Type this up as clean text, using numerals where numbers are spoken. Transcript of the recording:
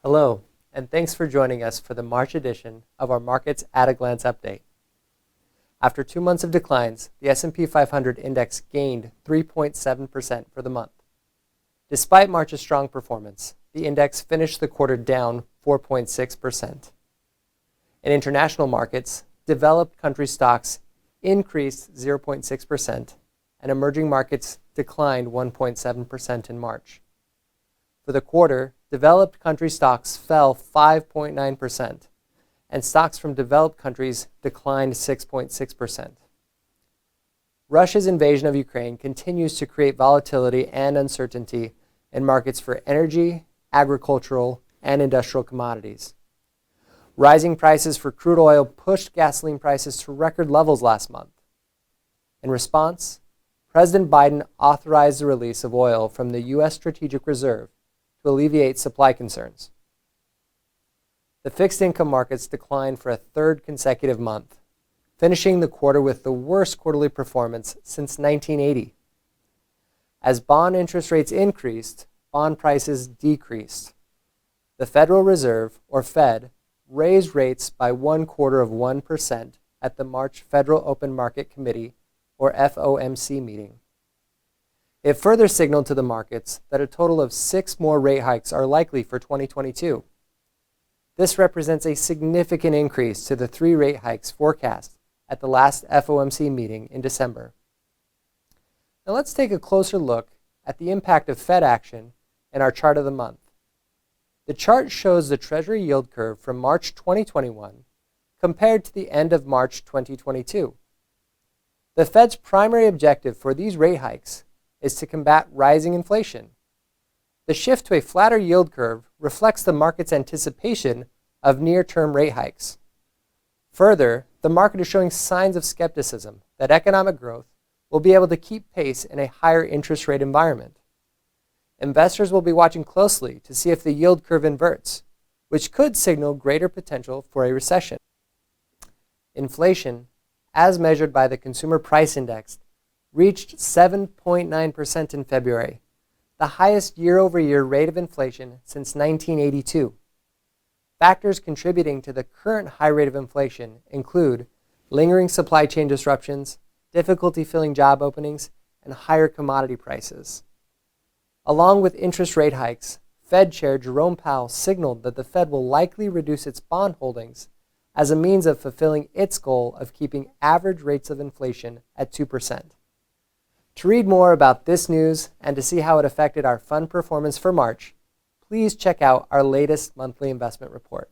Hello, and thanks for joining us for the March edition of our Markets at a Glance update. After 2 months of declines, the S&P 500 index gained 3.7% for the month. Despite March's strong performance, the index finished the quarter down 4.6%. In international markets, developed country stocks increased 0.6%, and emerging markets declined 1.7% in March. For the quarter, developed country stocks fell 5.9%, and stocks from developed countries declined 6.6%. Russia's invasion of Ukraine continues to create volatility and uncertainty in markets for energy, agricultural, and industrial commodities. Rising prices for crude oil pushed gasoline prices to record levels last month. In response, President Biden authorized the release of oil from the U.S. Strategic Reserve to alleviate supply concerns. The fixed income markets declined for a third consecutive month, finishing the quarter with the worst quarterly performance since 1980. As bond interest rates increased, bond prices decreased. The Federal Reserve, or Fed, raised rates by 0.25% at the March Federal Open Market Committee, or FOMC meeting. It further signaled to the markets that a total of 6 more rate hikes are likely for 2022. This represents a significant increase to the 3 rate hikes forecast at the last FOMC meeting in December. Now let's take a closer look at the impact of Fed action in our chart of the month. The chart shows the Treasury yield curve from March 2021 compared to the end of March 2022. The Fed's primary objective for these rate hikes is to combat rising inflation. The shift to a flatter yield curve reflects the market's anticipation of near-term rate hikes. Further, the market is showing signs of skepticism that economic growth will be able to keep pace in a higher interest rate environment. Investors will be watching closely to see if the yield curve inverts, which could signal greater potential for a recession. Inflation, as measured by the Consumer Price Index, reached 7.9% in February, the highest year-over-year rate of inflation since 1982. Factors contributing to the current high rate of inflation include lingering supply chain disruptions, difficulty filling job openings, and higher commodity prices. Along with interest rate hikes, Fed Chair Jerome Powell signaled that the Fed will likely reduce its bond holdings as a means of fulfilling its goal of keeping average rates of inflation at 2%. To read more about this news and to see how it affected our fund performance for March, please check out our latest monthly investment report.